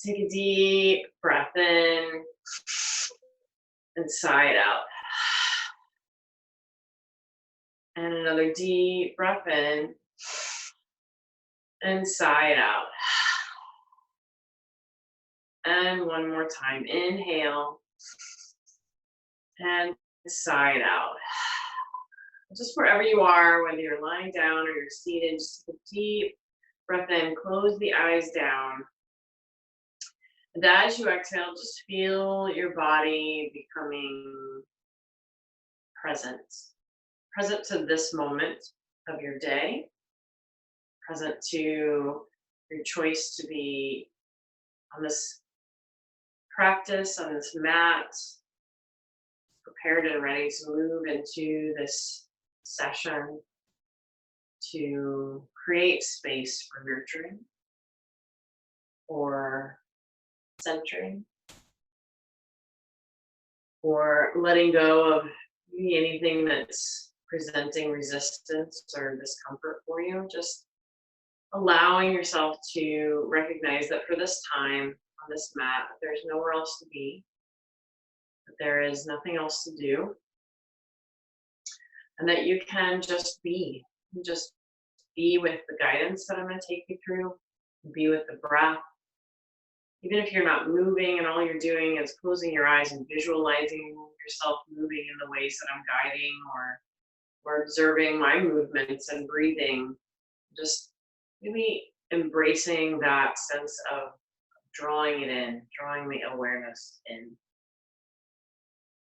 Take a deep breath in and sigh it out. And another deep breath in and sigh it out. And one more time. Inhale and sigh it out. Just wherever you are, whether you're lying down or you're seated, just take a deep breath in, close the eyes down. And as you exhale, just feel your body becoming present. Present to this moment of your day, present to your choice to be on this practice, on this mat, prepared and ready to move into this session to create space for nurturing or centering or letting go of maybe anything that's presenting resistance or discomfort for you. Just allowing yourself to recognize that for this time on this mat, there's nowhere else to be, that there is nothing else to do, and that you can just be. Just be with the guidance that I'm going to take you through, be with the breath. Even if you're not moving and all you're doing is closing your eyes and visualizing yourself moving in the ways that I'm guiding, or observing my movements and breathing, just really embracing that sense of drawing it in, drawing the awareness in,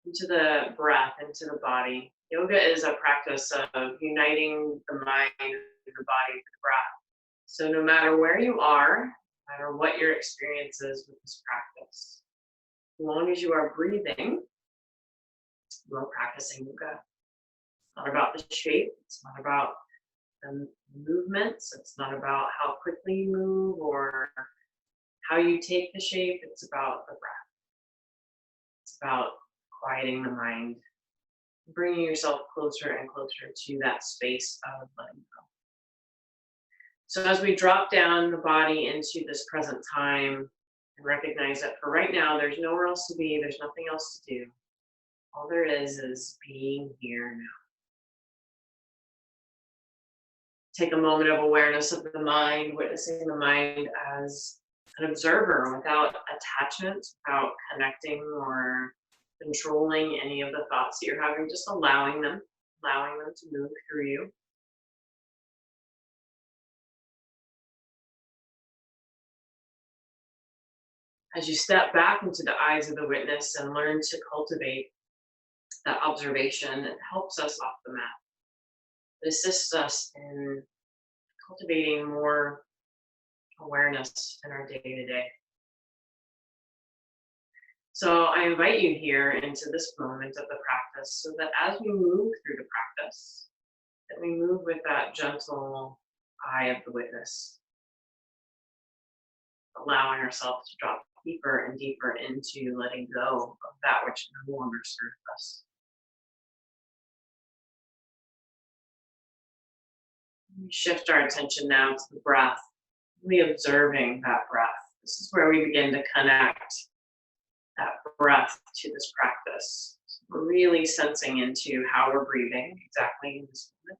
into the breath, into the body. Yoga is a practice of uniting the mind and the body with the breath. So no matter where you are, no matter what your experience is with this practice, as long as you are breathing, you are practicing yoga. It's not about the shape. It's not about the movements. It's not about how quickly you move or how you take the shape. It's about the breath. It's about quieting the mind, bringing yourself closer and closer to that space of letting go. So as we drop down the body into this present time and recognize that for right now, there's nowhere else to be, there's nothing else to do. All there is being here now. Take a moment of awareness of the mind, witnessing the mind as an observer without attachment, without connecting or controlling any of the thoughts that you're having, just allowing them to move through you. As you step back into the eyes of the witness and learn to cultivate that observation, it helps us off the mat. It assists us in cultivating more awareness in our day-to-day. So I invite you here into this moment of the practice so that as we move through the practice, that we move with that gentle eye of the witness, allowing ourselves to drop deeper and deeper into letting go of that which no longer serves us. We shift our attention now to the breath, really observing that breath. This is where we begin to connect that breath to this practice. So we're really sensing into how we're breathing exactly in this moment.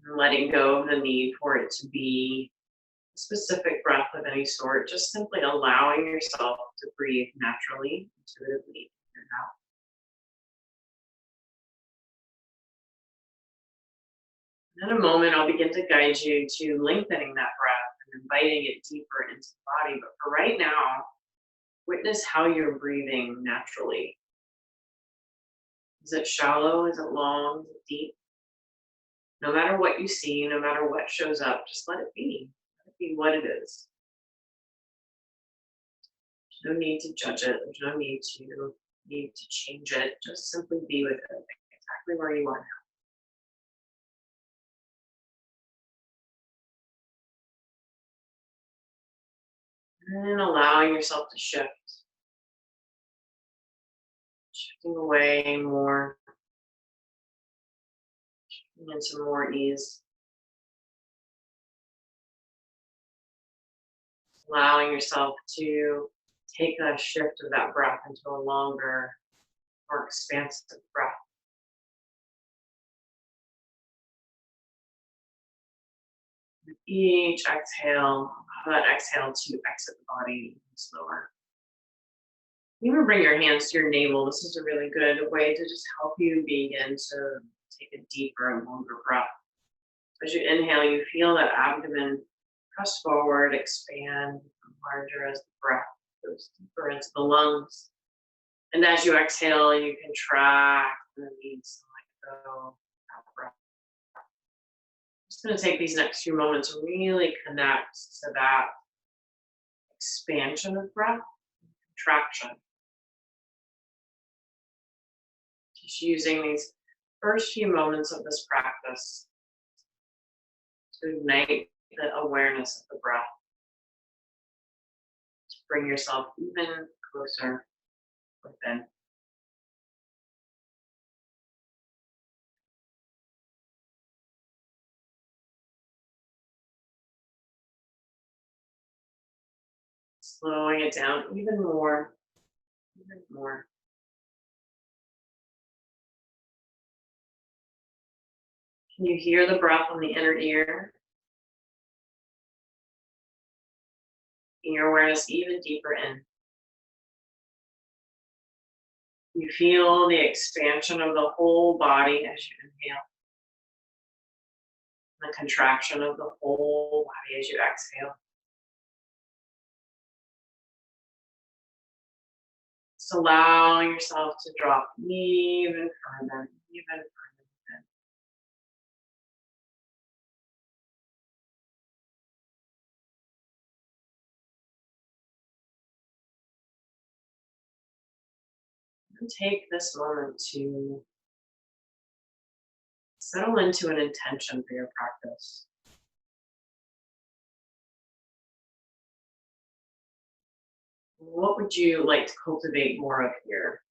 And letting go of the need for it to be a specific breath of any sort, just simply allowing yourself to breathe naturally, intuitively in and out. In a moment, I'll begin to guide you to lengthening that breath and inviting it deeper into the body. But for right now, witness how you're breathing naturally. Is it shallow? Is it long? Is it deep? No matter what you see, no matter what shows up, just let it be. Let it be what it is. There's no need to judge it. There's no need to change it. Just simply be with it exactly where you are now. And allowing yourself to shift, shifting away more, shifting into more ease. allowing yourself to take a shift of that breath into a longer, more expansive breath. With each exhale, allow that exhale to exit the body slower. Even bring your hands to your navel. This is a really good way to just help you begin to take a deeper and longer breath. As you inhale, you feel that abdomen press forward, expand, become larger as the breath goes deeper into the lungs. And as you exhale, you contract and release and let go that breath. Just going to take these next few moments to really connect to that expansion of breath and contraction. Just using these first few moments of this practice to ignite the awareness of the breath. To bring yourself even closer within. Slowing it down even more, even more. Can you hear the breath on the inner ear? Bring your awareness even deeper in. You feel the expansion of the whole body as you inhale. The contraction of the whole body as you exhale. Just allowing yourself to drop even further, even further within. And take this moment to settle into an intention for your practice. What would you like to cultivate more of here?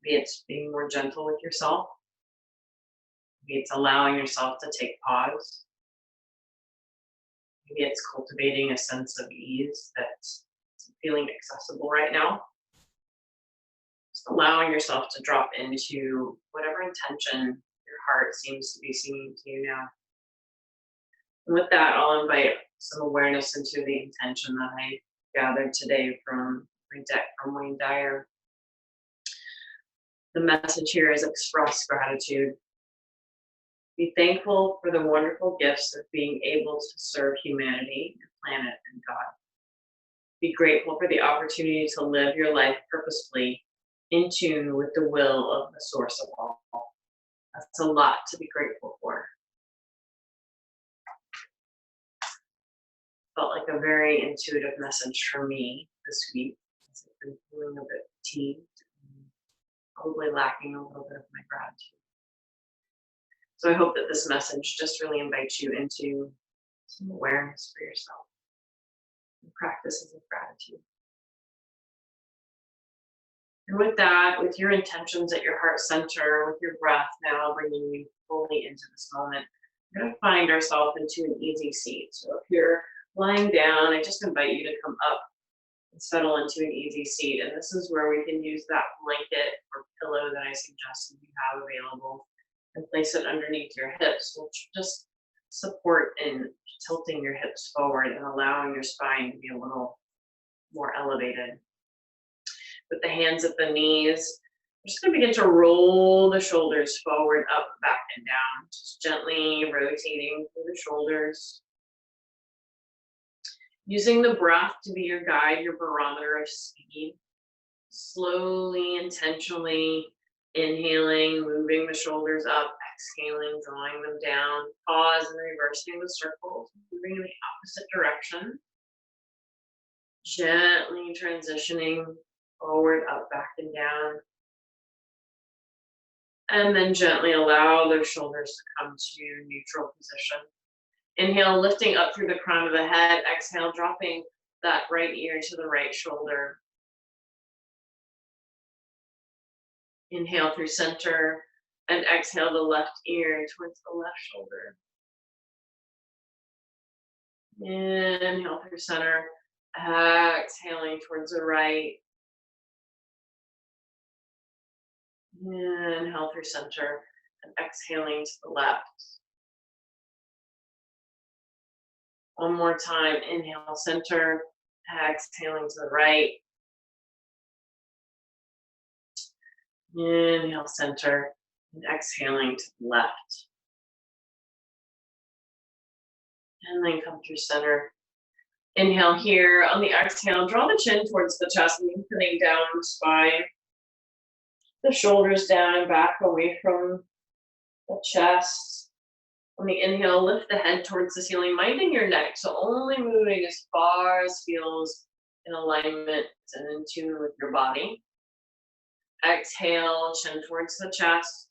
Maybe it's being more gentle with yourself. Maybe it's allowing yourself to take pause. Maybe it's cultivating a sense of ease that's feeling accessible right now. Just allowing yourself to drop into whatever intention your heart seems to be singing to you now. And with that, I'll invite some awareness into the intention that I gathered today from my deck from Wayne Dyer. The message here is express gratitude. Be thankful for the wonderful gifts of being able to serve humanity, your planet, and God. Be grateful for the opportunity to live your life purposefully, in tune with the will of the source of all. That's a lot to be grateful for. Felt like a very intuitive message for me this week, as I've been feeling a bit fatigued, and probably lacking a little bit of my gratitude. So I hope that this message just really invites you into some awareness for yourself and practices of gratitude. And with that, with your intentions at your heart center, with your breath now bringing you fully into this moment, we're going to find ourselves into an easy seat. So if you're lying down, I just invite you to come up and settle into an easy seat. And this is where we can use that blanket or pillow that I suggested you have available and place it underneath your hips, which just support in tilting your hips forward and allowing your spine to be a little more elevated. With the hands at the knees, we're just going to begin to roll the shoulders forward, up, back, and down. Just gently rotating through the shoulders. Using the breath to be your guide, your barometer of speed. Slowly, intentionally inhaling, moving the shoulders up, exhaling, drawing them down. Pause and reversing the circles, moving in the opposite direction. Gently transitioning forward, up, back, and down. And then gently allow those shoulders to come to neutral position. Inhale, lifting up through the crown of the head. Exhale, dropping that right ear to the right shoulder. Inhale through center and exhale the left ear towards the left shoulder. Inhale through center, exhaling towards the right. Inhale through center and exhaling to the left. One more time, inhale center, exhaling to the right. Inhale center and exhaling to the left. And then come through center. Inhale here. On the exhale, draw the chin towards the chest, lengthening down the spine. The shoulders down and back away from the chest. On the inhale, lift the head towards the ceiling, minding your neck, so only moving as far as feels in alignment and in tune with your body. Exhale, chin towards the chest.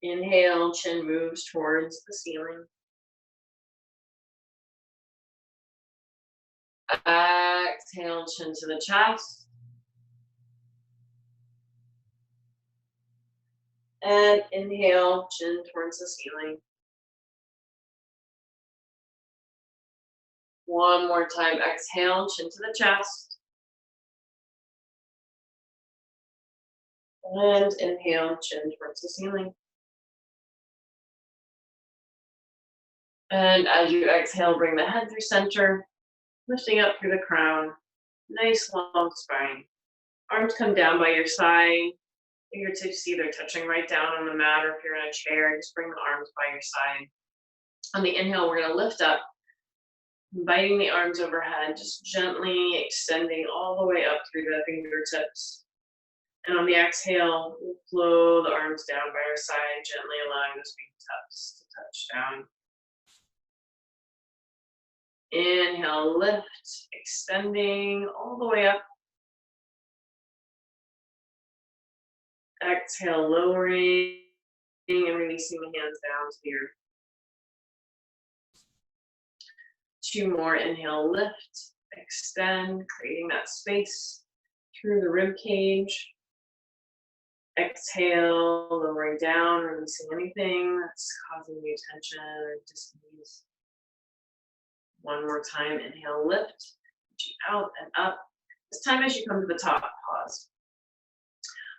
Inhale, chin moves towards the ceiling. Exhale, chin to the chest. And inhale, chin towards the ceiling. One more time, exhale, chin to the chest. And inhale, chin towards the ceiling. And as you exhale, bring the head through center, lifting up through the crown. Nice long spine. Arms come down by your side. Fingertips either touching right down on the mat, or if you're in a chair, just bring the arms by your side. On the inhale, we're going to lift up, inviting the arms overhead, just gently extending all the way up through the fingertips. And on the exhale, we'll flow the arms down by our side, gently allowing those fingertips to touch down. Inhale, lift, extending all the way up. Exhale, lowering and releasing the hands down to the earth. Two more. Inhale, lift, extend, creating that space through the rib cage. Exhale, lowering down, releasing anything that's causing you tension or dis-ease. One more time, inhale, lift, reaching out and up. This time as you come to the top, pause.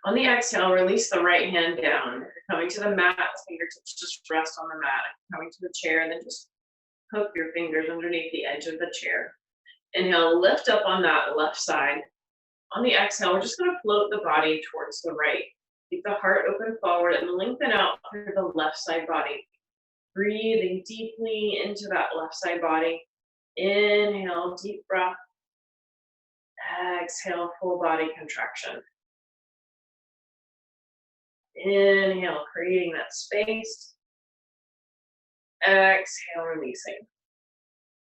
On the exhale, release the right hand down. If you're coming to the mat, fingertips just rest on the mat. If you're coming to the chair, then just hook your fingers underneath the edge of the chair. Inhale, lift up on that left side. On the exhale, we're just going to float the body towards the right. Keep the heart open forward and lengthen out through the left side body. Breathing deeply into that left side body. Inhale, deep breath. Exhale, full body contraction. Inhale, creating that space. Exhale, releasing.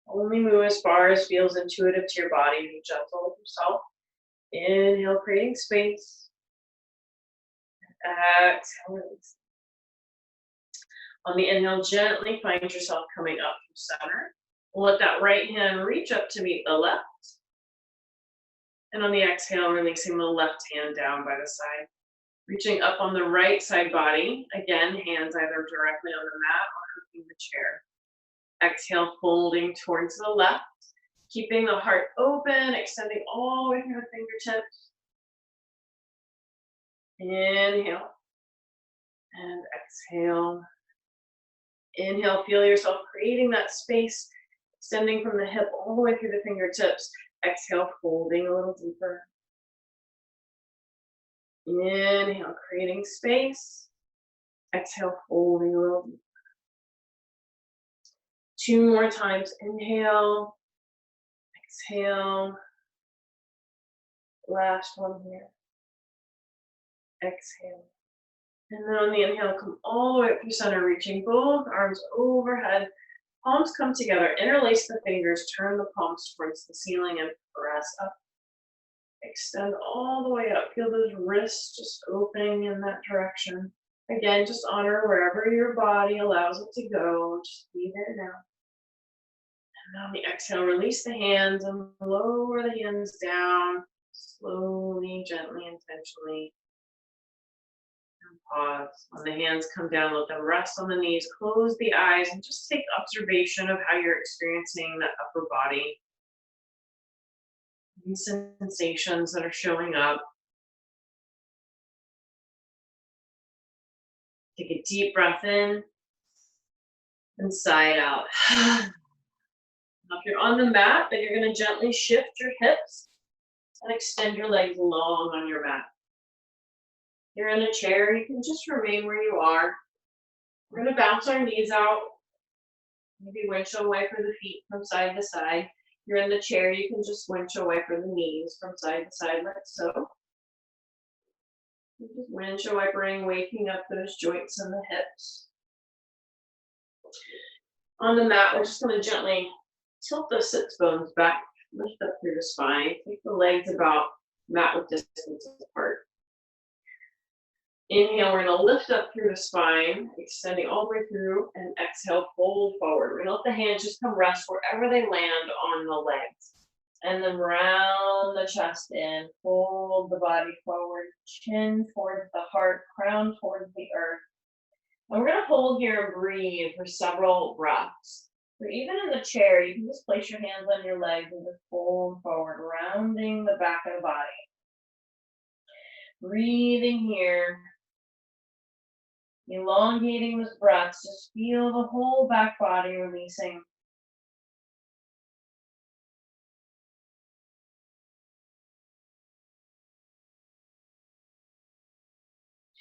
Only move as far as feels intuitive to your body. Be gentle with yourself. Inhale, creating space. Exhale, release. On the inhale, gently find yourself coming up from center. We'll let that right hand reach up to meet the left. And on the exhale, releasing the left hand down by the side. Reaching up on the right side body. Again, hands either directly on the mat or hooking the chair. Exhale, folding towards the left. Keeping the heart open, extending all the way through the fingertips. Inhale. And exhale. Inhale, feel yourself creating that space, extending from the hip all the way through the fingertips. Exhale, folding a little deeper. Inhale, creating space. Exhale, folding a little deeper. Two more times. Inhale. Exhale. Last one here. Exhale. And then on the inhale, come all the way up through center, reaching both arms overhead. Palms come together, interlace the fingers, turn the palms towards the ceiling and press up. Extend all the way up. Feel those wrists just opening in that direction. Again, just honor wherever your body allows it to go. Just be there now. And on the exhale, release the hands and lower the hands down. Slowly, gently, intentionally. Pause. When the hands come down, let them rest on the knees. Close the eyes and just take observation of how you're experiencing the upper body. Any sensations that are showing up. Take a deep breath in and sigh it out. Now, if you're on the mat, then you're going to gently shift your hips and extend your legs long on your mat. If you're in a chair, you can just remain where you are. We're going to bounce our knees out. Maybe windshield wiper the feet from side to side. If you're in the chair, you can just windshield wiper the knees from side to side like so. Just windshield wipering, waking up those joints in the hips. On the mat, we're just going to gently tilt the sits bones back, lift up through the spine. Take the legs about mat width distance apart. Inhale, we're going to lift up through the spine, extending all the way through, and exhale, fold forward. We're going to let the hands just come rest wherever they land on the legs. And then round the chest in, fold the body forward, chin towards the heart, crown towards the earth. And we're going to hold here and breathe for several breaths. So even in the chair, you can just place your hands on your legs and just fold forward, rounding the back of the body. Breathing here. Elongating those breaths, just feel the whole back body releasing.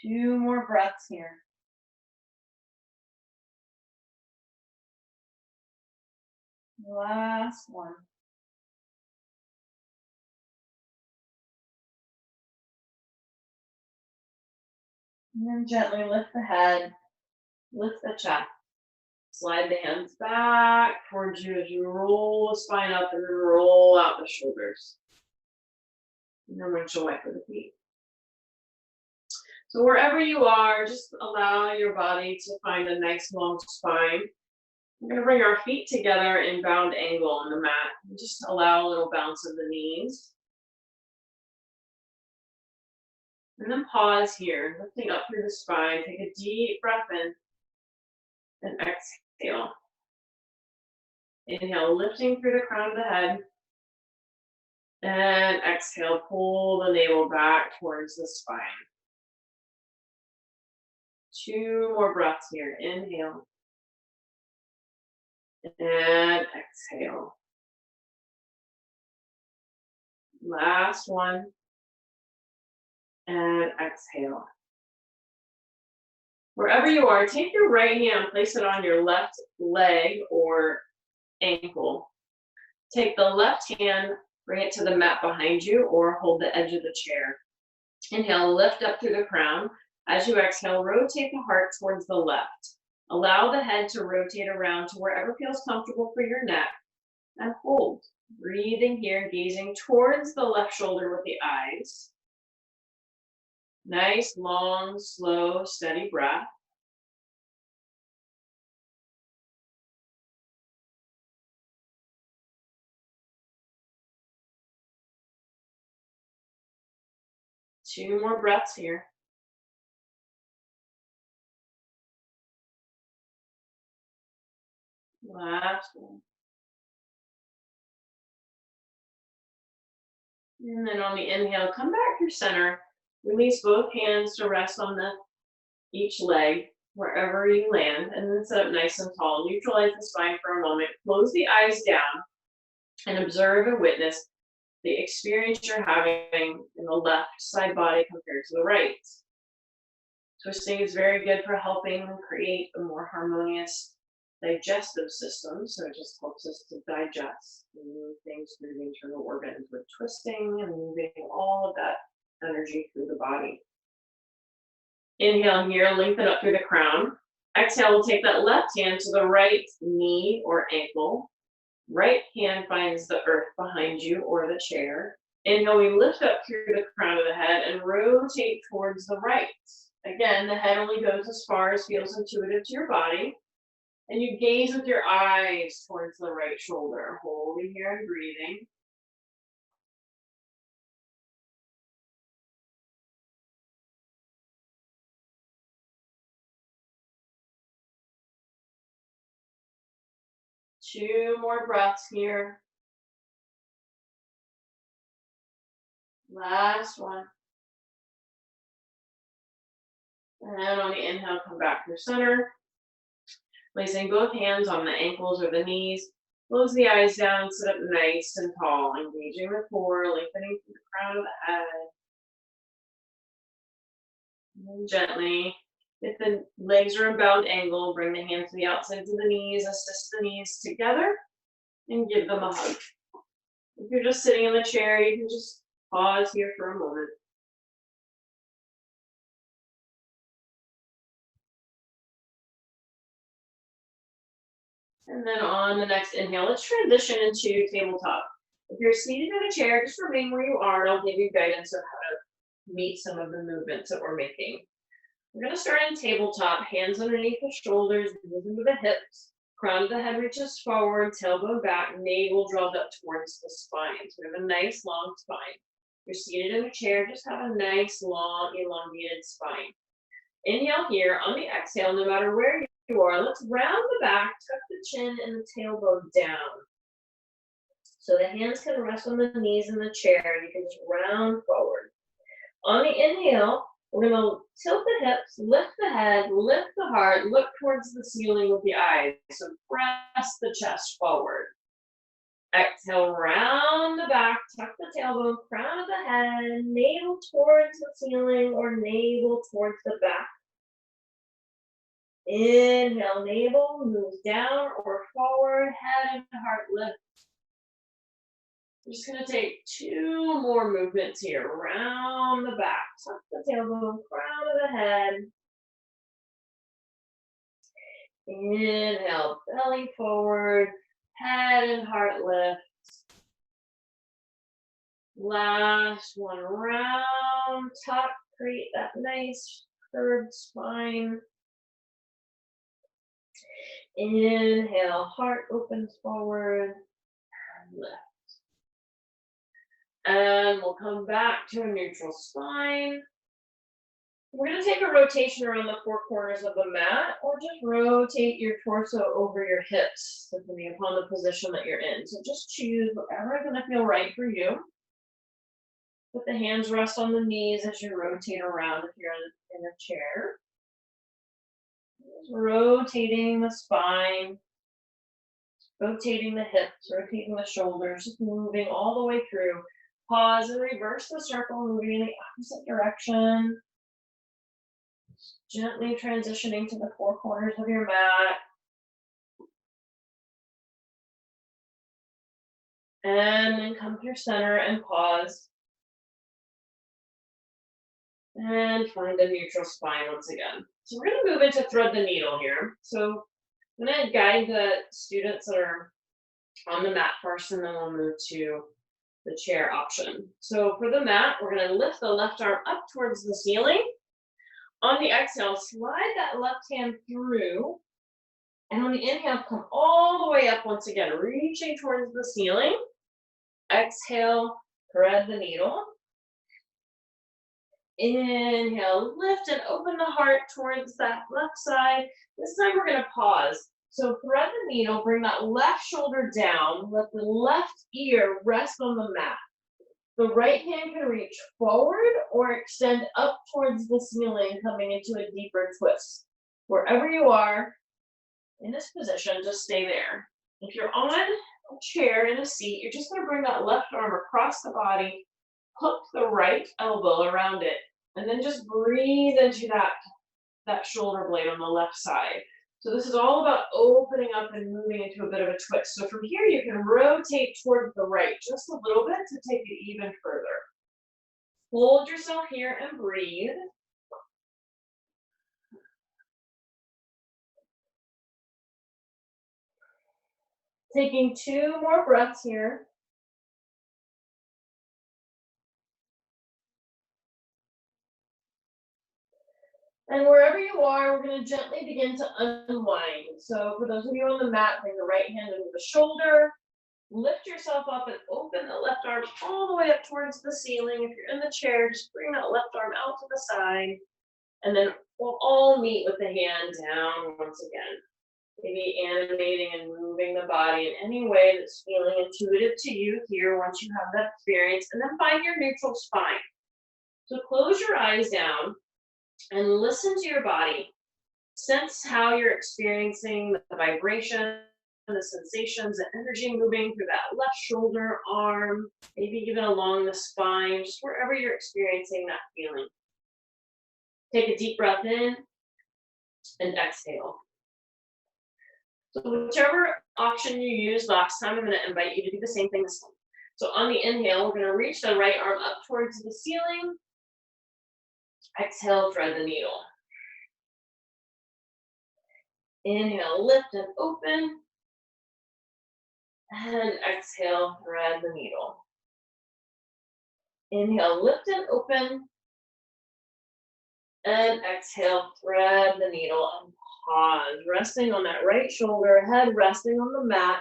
Two more breaths here. Last one. And then gently lift the head, lift the chest. Slide the hands back towards you as you roll the spine up and then roll out the shoulders. And then windshield wiper the feet. So wherever you are, just allow your body to find a nice long spine. We're going to bring our feet together in bound angle on the mat. And just allow a little bounce of the knees. And then pause here, lifting up through the spine. Take a deep breath in and exhale. Inhale, lifting through the crown of the head. And exhale, pull the navel back towards the spine. Two more breaths here. Inhale. And exhale. Last one. And exhale. Wherever you are, take your right hand, place it on your left leg or ankle. Take the left hand, bring it to the mat behind you, or hold the edge of the chair. Inhale, lift up through the crown. As you exhale, rotate the heart towards the left. Allow the head to rotate around to wherever feels comfortable for your neck, and hold. Breathing here, gazing towards the left shoulder with the eyes. Nice, long, slow, steady breath. Two more breaths here. Last one. And then on the inhale, come back through center. Release both hands to rest on each leg, wherever you land, and then sit up nice and tall. Neutralize the spine for a moment. Close the eyes down and observe and witness the experience you're having in the left side body compared to the right. Twisting is very good for helping create a more harmonious digestive system, so it just helps us to digest and move things through the internal organs with twisting and moving all of that energy through the body. Inhale here, lengthen up through the crown. Exhale, we'll take that left hand to the right knee or ankle. Right hand finds the earth behind you or the chair. Inhale, we lift up through the crown of the head and rotate towards the right. Again, the head only goes as far as feels intuitive to your body. And you gaze with your eyes towards the right shoulder, holding here and breathing. 2 more breaths here. Last one. And on the inhale, come back through center. Placing both hands on the ankles or the knees. Close the eyes down, sit up nice and tall, engaging the core, lengthening through the crown of the head. And gently, if the legs are in bound angle, bring the hands to the outsides of the knees, assist the knees together, and give them a hug. If you're just sitting in the chair, you can just pause here for a moment. And then on the next inhale, let's transition into tabletop. If you're seated in a chair, just remain where you are, and I'll give you guidance on how to meet some of the movements that we're making. We're going to start in tabletop, hands underneath the shoulders, knees into the hips, crown of the head reaches forward, tailbone back, navel draws up towards the spine. So we have a nice long spine. You're seated in a chair, just have a nice long elongated spine. Inhale here. On the exhale, no matter where you are, let's round the back, tuck the chin and the tailbone down. So the hands can rest on the knees in the chair. You can just round forward. On the inhale, we're going to tilt the hips, lift the head, lift the heart, look towards the ceiling with the eyes. So press the chest forward. Exhale, round the back, tuck the tailbone, crown of the head, navel towards the ceiling or navel towards the back. Inhale, navel moves down or forward, head and heart lift. I'm just going to take 2 more movements here. Round the back, tuck the tailbone, crown of the head. Inhale, belly forward, head and heart lift. Last one, round, tuck, create that nice curved spine. Inhale, heart opens forward, and lift. And we'll come back to a neutral spine. We're going to take a rotation around the 4 corners of the mat, or just rotate your torso over your hips, depending upon the position that you're in. So just choose whatever is going to feel right for you. Let the hands rest on the knees as you rotate around if you're in a chair. Just rotating the spine, rotating the hips, rotating the shoulders, just moving all the way through. Pause and reverse the circle, moving in the opposite direction. Gently transitioning to the 4 corners of your mat. And then come through center and pause. And find a neutral spine once again. So we're going to move into thread the needle here. So I'm going to guide the students that are on the mat first, and then we'll move to the chair option. So for the mat, we're going to lift the left arm up towards the ceiling. On the exhale, slide that left hand through. And on the inhale, come all the way up once again, reaching towards the ceiling. Exhale, thread the needle. Inhale, lift and open the heart towards that left side. This time we're going to pause. So thread the needle, bring that left shoulder down, let the left ear rest on the mat. The right hand can reach forward or extend up towards the ceiling, coming into a deeper twist. Wherever you are in this position, just stay there. If you're on a chair in a seat, you're just going to bring that left arm across the body, hook the right elbow around it, and then just breathe into that shoulder blade on the left side. So this is all about opening up and moving into a bit of a twist. So from here, you can rotate towards the right just a little bit to take it even further. Hold yourself here and breathe. Taking 2 more breaths here. And wherever you are, we're going to gently begin to unwind. So for those of you on the mat, bring the right hand over the shoulder. Lift yourself up and open the left arm all the way up towards the ceiling. If you're in the chair, just bring that left arm out to the side. And then we'll all meet with the hand down once again. Maybe animating and moving the body in any way that's feeling intuitive to you here once you have that experience. And then find your neutral spine. So close your eyes down and listen to your body. Sense how you're experiencing the vibration, the sensations, the energy moving through that left shoulder, arm, maybe even along the spine, just wherever you're experiencing that feeling. Take a deep breath in and exhale. So whichever option you used last time, I'm going to invite you to do the same thing this time. So on the inhale, we're going to reach the right arm up towards the ceiling. Exhale, thread the needle. Inhale, lift and open. And exhale, thread the needle. Inhale, lift and open. And exhale, thread the needle and pause. Resting on that right shoulder, head resting on the mat.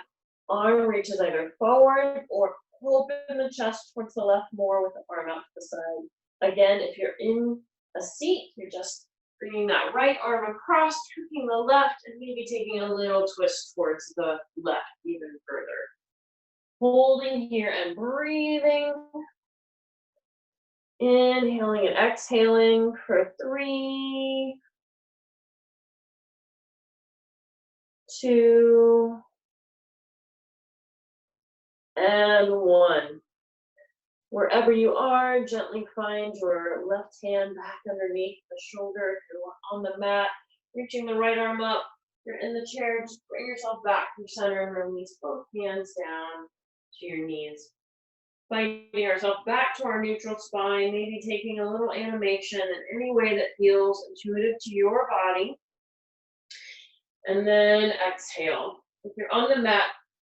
Arm reaches either forward or open the chest towards the left more with the arm out to the side. Again, if you're in a seat, you're just bringing that right arm across, tweaking the left, and maybe taking a little twist towards the left even further. Holding here and breathing. Inhaling and exhaling for 3, 2, and 1. Wherever you are, gently find your left hand back underneath the shoulder. If you're on the mat, reaching the right arm up. If you're in the chair, just bring yourself back to center and release both hands down to your knees. Finding ourselves back to our neutral spine, maybe taking a little animation in any way that feels intuitive to your body. And then exhale. If you're on the mat,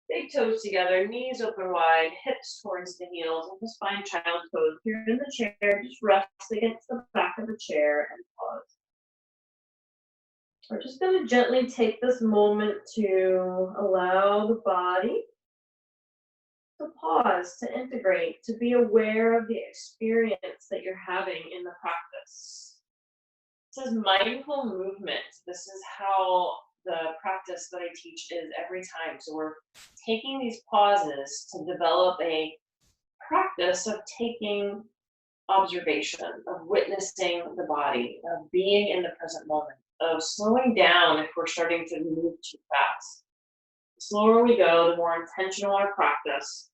big toes together, knees open wide, hips towards the heels, and just find child's pose. If you're in the chair, just rest against the back of the chair and pause. We're just going to gently take this moment to allow the body to pause, to integrate, to be aware of the experience that you're having in the practice. This is mindful movement. This is how the practice that I teach is every time. So we're taking these pauses to develop a practice of taking observation, of witnessing the body, of being in the present moment, of slowing down if we're starting to move too fast. The slower we go, the more intentional our practice,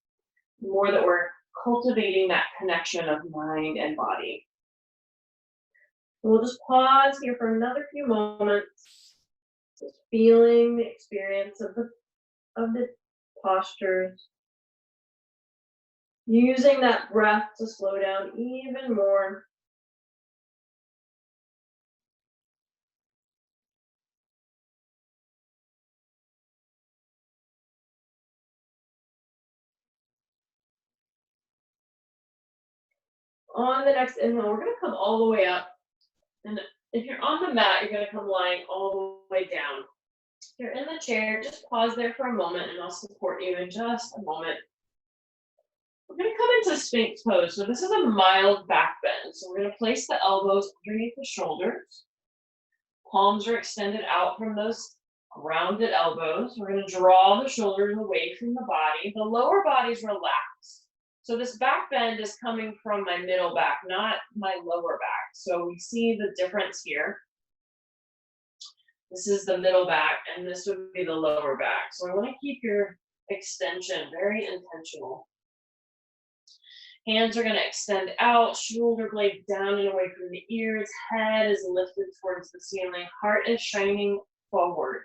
the more that we're cultivating that connection of mind and body. We'll just pause here for another few moments, just feeling the experience of the postures, using that breath to slow down even more. On the next inhale, we're going to come all the way up. And if you're on the mat, you're going to come lying all the way down. If you're in the chair, just pause there for a moment and I'll support you in just a moment. We're going to come into Sphinx pose. So this is a mild back bend. So we're going to place the elbows underneath the shoulders. Palms are extended out from those grounded elbows. We're going to draw the shoulders away from the body. The lower body's relaxed. So this back bend is coming from my middle back, not my lower back. So we see the difference here. This is the middle back, and this would be the lower back. So I want to keep your extension very intentional. Hands are going to extend out, shoulder blades down and away from the ears, head is lifted towards the ceiling, heart is shining forward.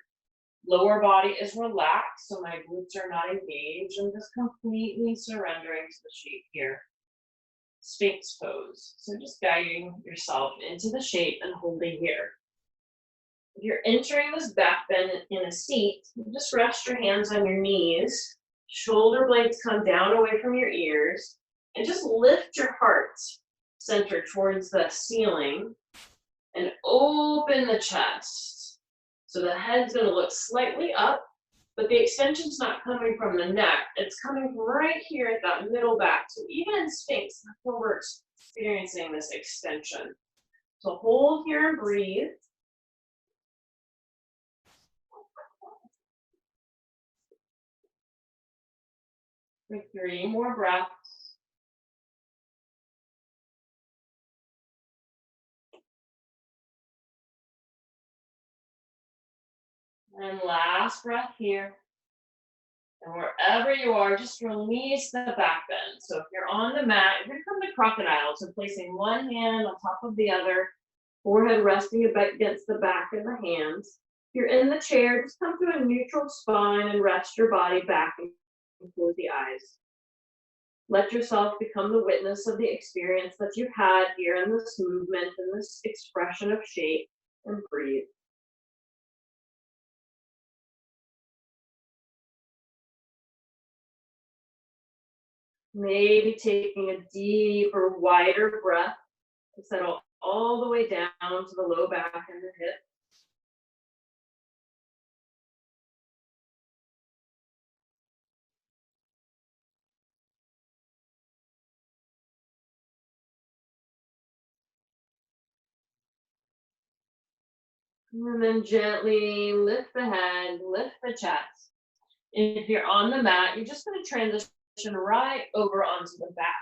Lower body is relaxed, so my glutes are not engaged. I'm just completely surrendering to the shape here. Sphinx pose. So just guiding yourself into the shape and holding here. If you're entering this back bend in a seat, just rest your hands on your knees. Shoulder blades come down away from your ears. And just lift your heart center towards the ceiling and open the chest. So the head's going to look slightly up, but the extension's not coming from the neck. It's coming right here at that middle back. So even in Sphinx, that's where we're experiencing this extension. So hold here and breathe. For 3 more breaths. And last breath here. And wherever you are, just release the back bend. So if you're on the mat, you're going to come to crocodile. So placing one hand on top of the other, forehead resting against the back of the hands. If you're in the chair, just come to a neutral spine and rest your body back and close the eyes. Let yourself become the witness of the experience that you've had here in this movement and this expression of shape, and breathe. Maybe taking a deeper, wider breath to settle all the way down to the low back and the hip. And then gently lift the head, lift the chest. If you're on the mat, you're just going to transition right over onto the back.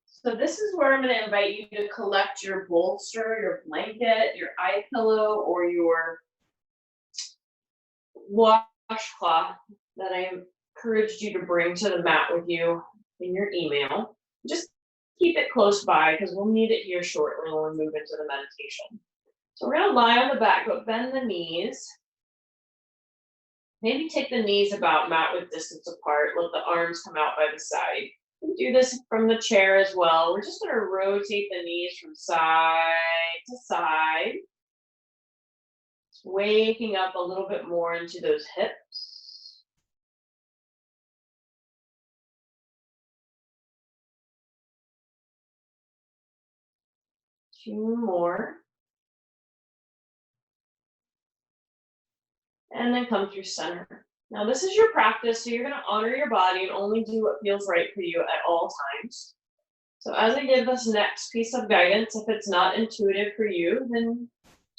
So this is where I'm going to invite you to collect your bolster, your blanket, your eye pillow, or your washcloth that I encouraged you to bring to the mat with you in your email. Just keep it close by because we'll need it here shortly when we move into the meditation. So we're going to lie on the back, but bend the knees. Maybe take the knees about mat width distance apart. Let the arms come out by the side. You can do this from the chair as well. We're just going to rotate the knees from side to side. Just waking up a little bit more into those hips. Two more. And then come through center. Now this is your practice, so you're going to honor your body and only do what feels right for you at all times. So as I give this next piece of guidance, if it's not intuitive for you, then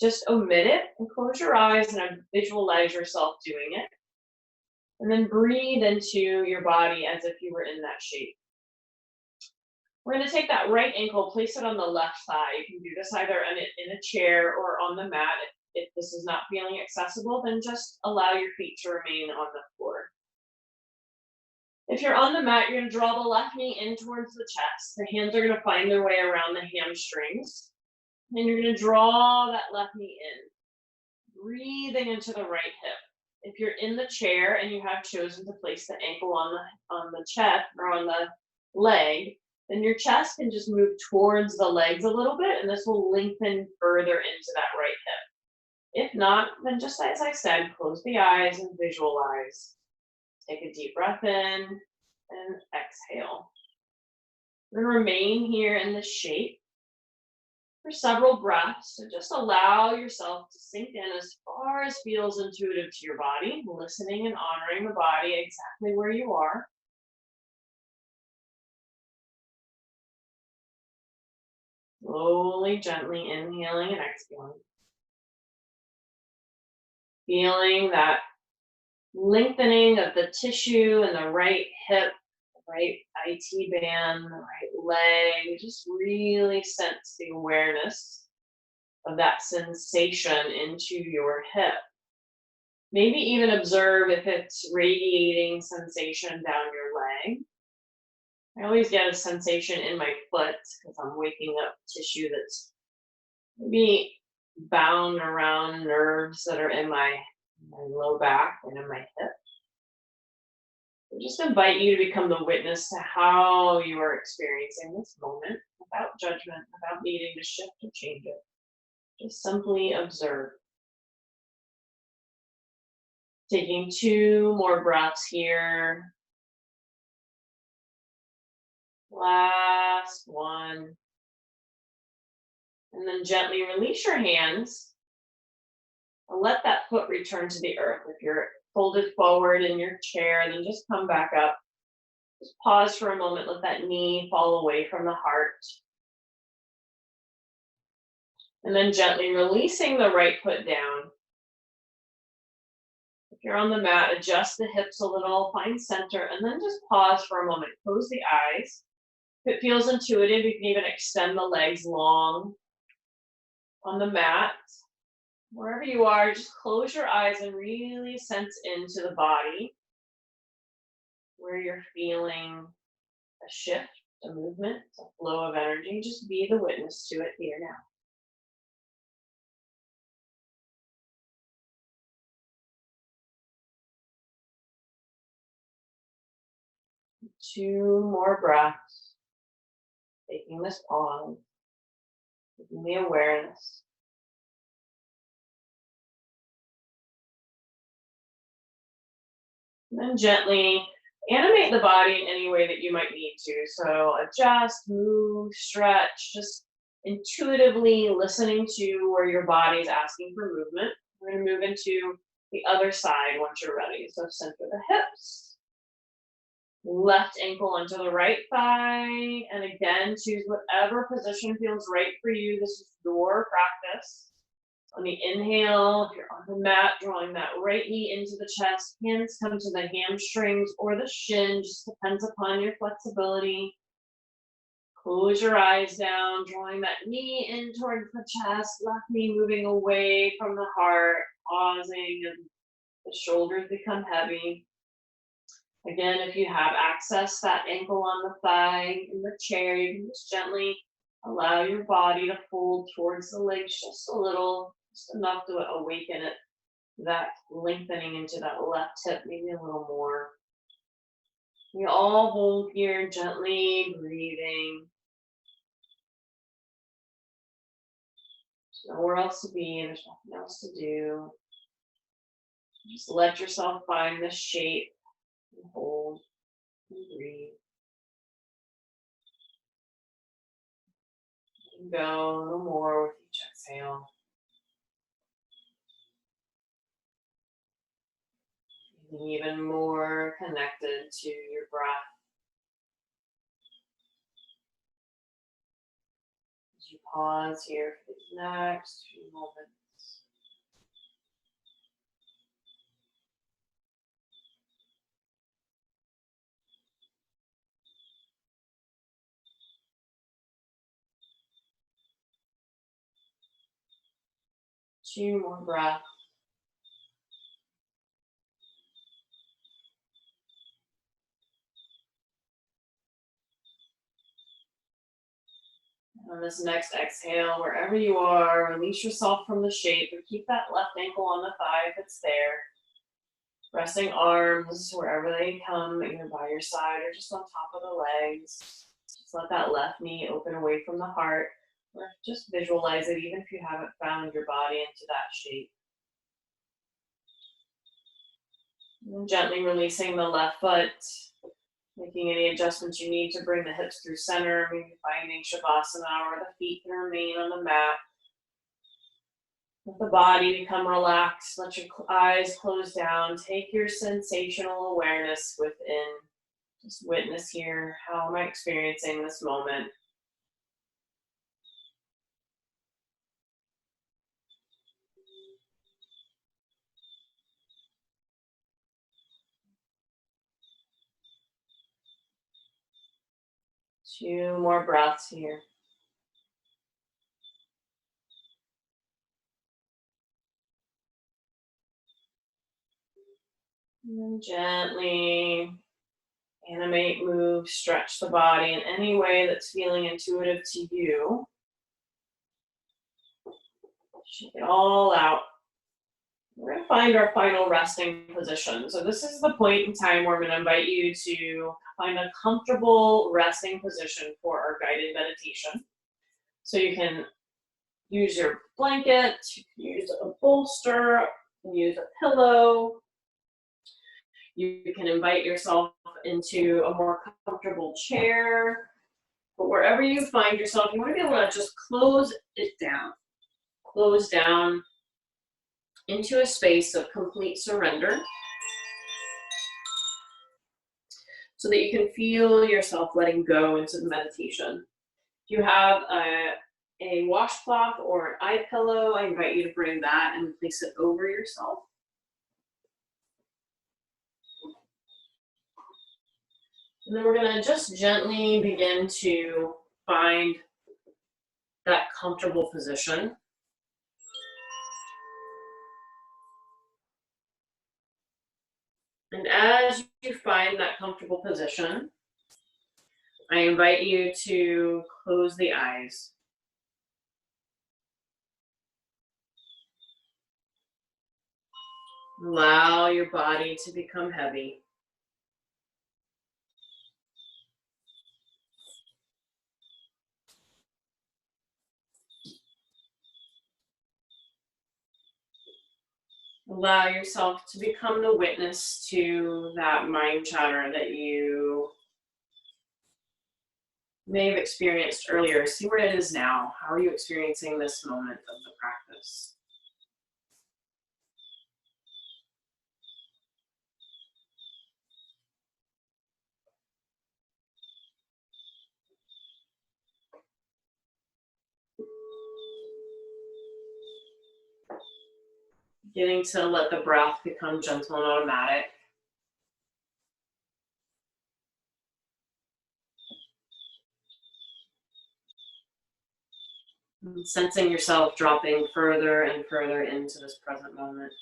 just omit it and close your eyes and visualize yourself doing it. And then breathe into your body as if you were in that shape. We're going to take that right ankle, place it on the left thigh. You can do this either in a chair or on the mat. If this is not feeling accessible, then just allow your feet to remain on the floor. If you're on the mat, you're going to draw the left knee in towards the chest. The hands are going to find their way around the hamstrings. And you're going to draw that left knee in, breathing into the right hip. If you're in the chair and you have chosen to place the ankle on the chest or on the leg, then your chest can just move towards the legs a little bit, and this will lengthen further into that right hip. If not, then just as I said, close the eyes and visualize. Take a deep breath in and exhale. We're going to remain here in this shape for several breaths. So just allow yourself to sink in as far as feels intuitive to your body, listening and honoring the body exactly where you are. Slowly, gently inhaling and exhaling. Feeling that lengthening of the tissue in the right hip, the right IT band, the right leg. Just really sense the awareness of that sensation into your hip. Maybe even observe if it's radiating sensation down your leg. I always get a sensation in my foot because I'm waking up tissue that's maybe bound around nerves that are in my low back and in my hip. So just invite you to become the witness to how you are experiencing this moment without judgment, without needing to shift or change it. Just simply observe. Taking 2 more breaths here. Last one. And then gently release your hands and let that foot return to the earth. If you're folded forward in your chair, then just come back up. Just pause for a moment, let that knee fall away from the heart. And then gently releasing the right foot down. If you're on the mat, adjust the hips a little, find center, and then just pause for a moment. Close the eyes. If it feels intuitive, you can even extend the legs long on the mat. Wherever you are, just close your eyes and really sense into the body where you're feeling a shift, a movement, a flow of energy. Just be the witness to it here now. 2 more breaths, taking this pause, taking the awareness. And then gently animate the body in any way that you might need to. So adjust, move, stretch, just intuitively listening to where your body is asking for movement. We're going to move into the other side once you're ready. So center the hips, left ankle onto the right thigh, and again, choose whatever position feels right for you. This is your practice. On the inhale, if you're on the mat, drawing that right knee into the chest, hands come to the hamstrings or the shin, just depends upon your flexibility. Close your eyes down, drawing that knee in towards the chest, left knee moving away from the heart, pausing, and the shoulders become heavy. Again, if you have access, that ankle on the thigh in the chair, you can just gently allow your body to fold towards the legs just a little, just enough to awaken it, that lengthening into that left hip, maybe a little more. We all hold here, gently breathing. There's nowhere else to be, there's nothing else to do. Just let yourself find the shape and hold and breathe. And go a little more with each exhale. Even more connected to your breath. As you pause here for these next few moments. Two more breaths. On this next exhale, wherever you are, release yourself from the shape, but keep that left ankle on the thigh if it's there. Resting arms wherever they come, either by your side or just on top of the legs. Just let that left knee open away from the heart, or just visualize it even if you haven't found your body into that shape. And then gently releasing the left foot, making any adjustments you need to bring the hips through center, maybe finding Shavasana where the feet can remain on the mat. Let the body become relaxed. Let your eyes close down. Take your sensational awareness within. Just witness here. How am I experiencing this moment? Two more breaths here. And then gently animate, move, stretch the body in any way that's feeling intuitive to you. Shake it all out. We're going to find our final resting position. So this is the point in time where I'm going to invite you to find a comfortable resting position for our guided meditation. So you can use your blanket, you can use a bolster, you can use a pillow. You can invite yourself into a more comfortable chair. But wherever you find yourself, you want to be able to just close it down. Close down into a space of complete surrender so that you can feel yourself letting go into the meditation. If you have a washcloth or an eye pillow, I invite you to bring that and place it over yourself. And then we're going to just gently begin to find that comfortable position. And as you find that comfortable position, I invite you to close the eyes. Allow your body to become heavy. Allow yourself to become the witness to that mind chatter that you may have experienced earlier. See where it is now. How are you experiencing this moment of the practice? Beginning to let the breath become gentle and automatic. And sensing yourself dropping further and further into this present moment.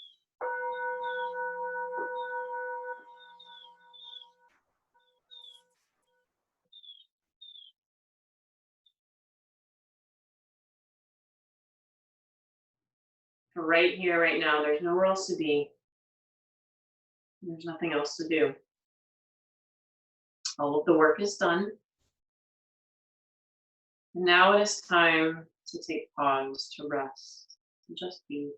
Right here, right now, there's nowhere else to be. There's nothing else to do. All of the work is done. Now it is time to take pause, to rest, to just be.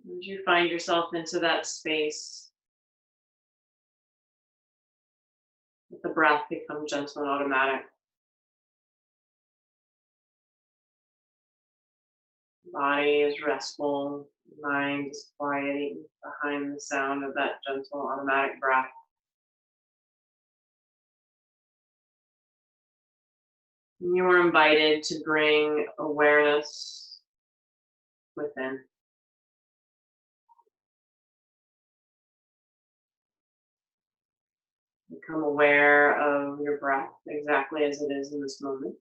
As you find yourself into that space, let the breath become gentle and automatic. Body is restful, mind is quieting behind the sound of that gentle automatic breath. And you are invited to bring awareness within. Become aware of your breath exactly as it is in this moment.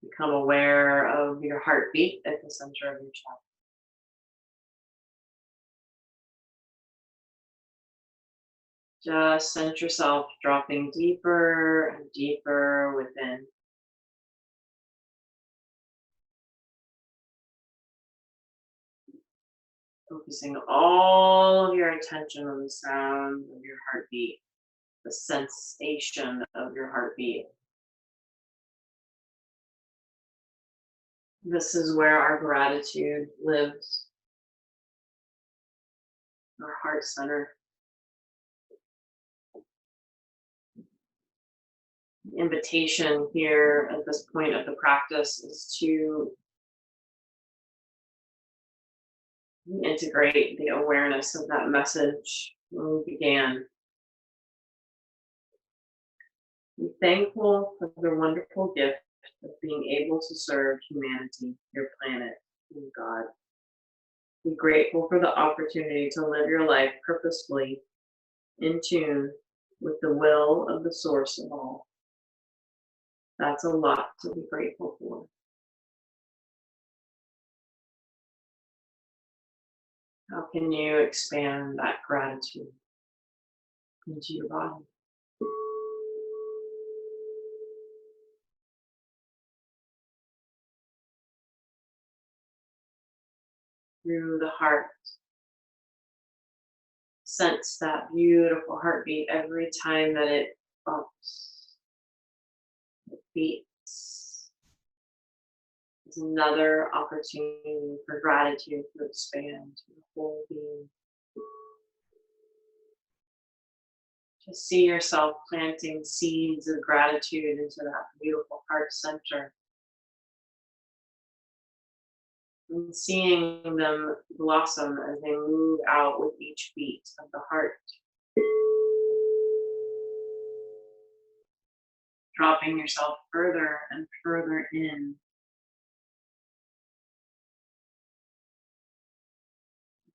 Become aware of your heartbeat at the center of your chest. Just sense yourself dropping deeper and deeper within. Focusing all of your attention on the sound of your heartbeat, the sensation of your heartbeat. This is where our gratitude lives, our heart center. The invitation here at this point of the practice is to integrate the awareness of that message when we began. Be thankful for the wonderful gift of being able to serve humanity, your planet, and God. Be grateful for the opportunity to live your life purposefully, in tune with the will of the source of all. That's a lot to be grateful for. How can you expand that gratitude into your body? Through the heart. Sense that beautiful heartbeat every time that it bumps, it beats. It's another opportunity for gratitude to expand to the whole being. Just see yourself planting seeds of gratitude into that beautiful heart center. And seeing them blossom as they move out with each beat of the heart. Dropping yourself further and further in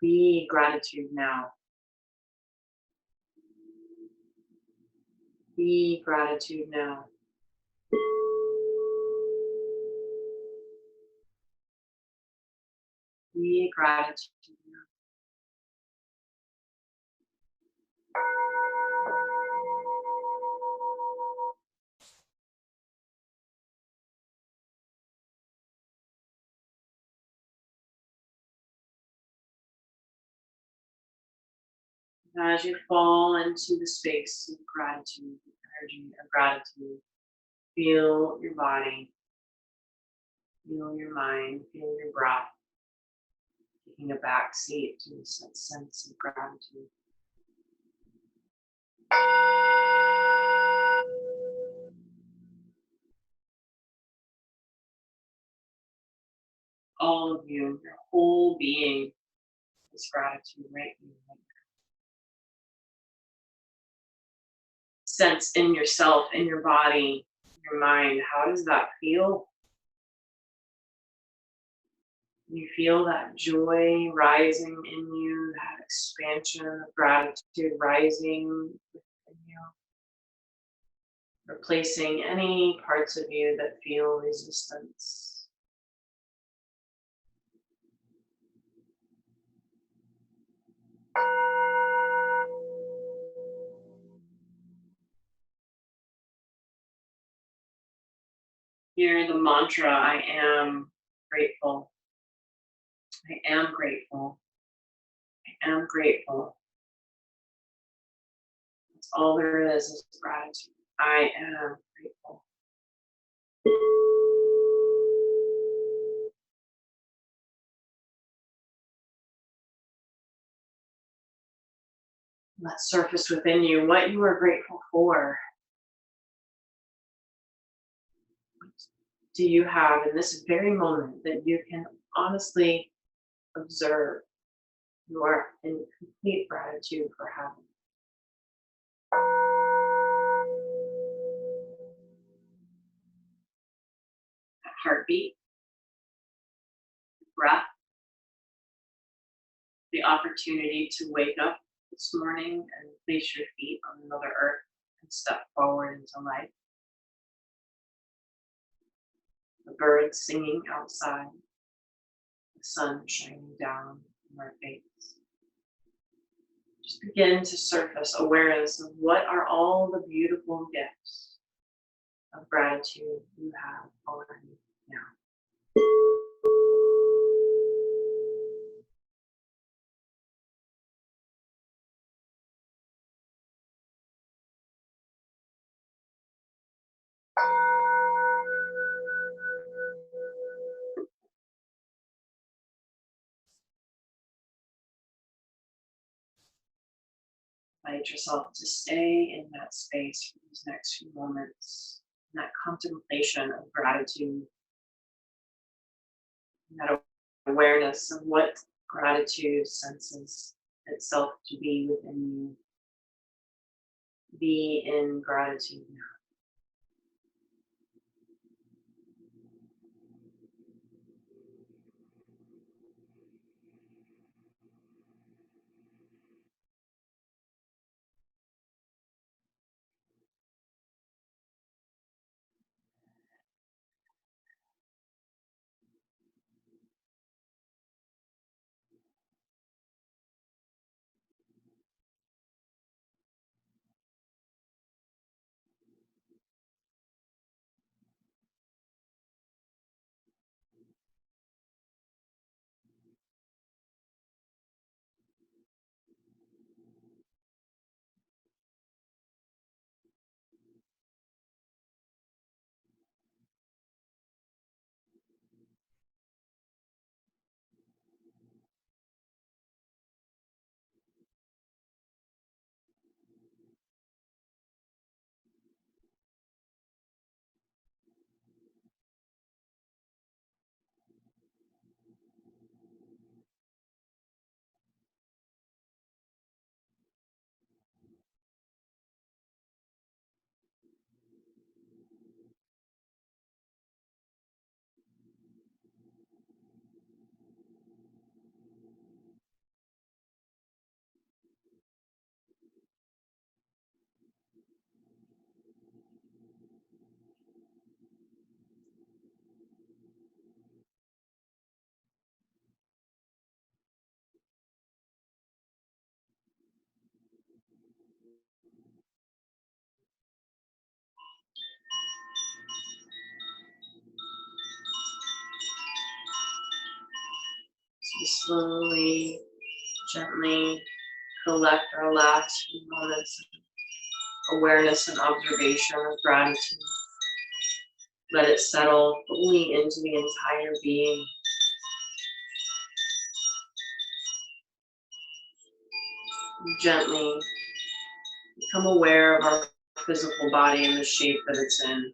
Be gratitude now. Be gratitude now. Be gratitude now. As you fall into the space of gratitude, the energy of gratitude, feel your body, feel your mind, feel your breath, taking a back seat to this sense of gratitude. All of you, your whole being is gratitude right now. Sense in yourself, in your body, your mind, how does that feel? You feel that joy rising in you, that expansion of gratitude rising within you, replacing any parts of you that feel resistance. Hear the mantra, I am grateful. I am grateful. I am grateful. That's all there is gratitude. I am grateful. Let surface within you what you are grateful for. What do you have in this very moment that you can honestly observe you are in complete gratitude for having? That heartbeat, breath, the opportunity to wake up this morning and place your feet on Mother Earth and step forward into life. The birds singing outside, the sun shining down on our face. Just begin to surface awareness of what are all the beautiful gifts of gratitude you have already now. Invite yourself to stay in that space for these next few moments, in that contemplation of gratitude, in that awareness of what gratitude senses itself to be within you. Be in gratitude now. Slowly, gently collect our last few moments of awareness and observation of gratitude. Let it settle fully into the entire being. Gently become aware of our physical body and the shape that it's in.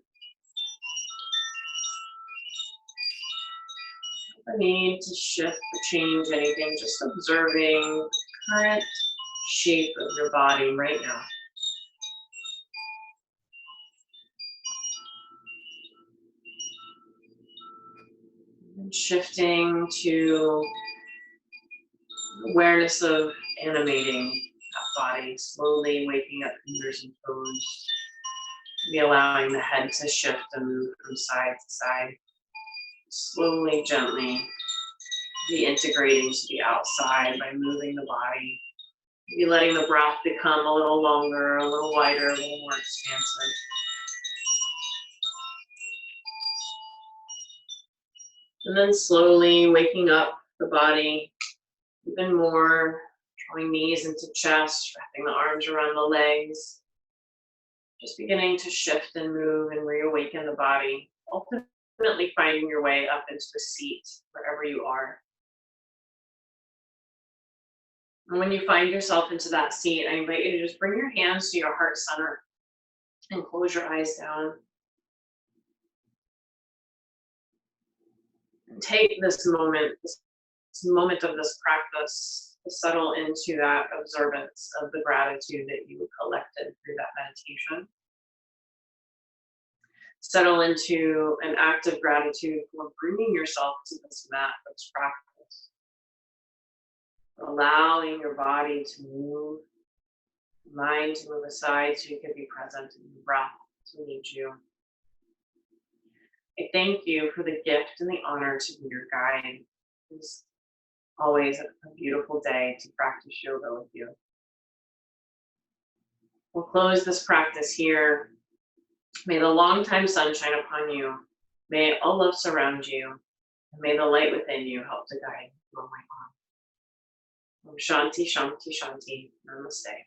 No need to shift or change anything, just observing the current shape of your body right now. And shifting to awareness of animating that body, slowly waking up fingers and toes. Maybe allowing the head to shift and move from side to side. Slowly, gently, reintegrating to the outside by moving the body. Maybe letting the breath become a little longer, a little wider, a little more expansive. And then slowly waking up the body even more, drawing knees into chest, wrapping the arms around the legs. Just beginning to shift and move and reawaken the body. Ultimately finding your way up into the seat, wherever you are. And when you find yourself into that seat, I invite you to just bring your hands to your heart center and close your eyes down. And take this moment of this practice to settle into that observance of the gratitude that you collected through that meditation. Settle into an act of gratitude for bringing yourself to this mat, this practice. Allowing your body to move, mind to move aside so you can be present in your breath to lead you. I thank you for the gift and the honor to be your guide. It's always a beautiful day to practice yoga with you. We'll close this practice here. May the long-time sun shine upon you. May all love surround you. And may the light within you help to guide you on my arm. Om Shanti, Shanti, Shanti. Namaste.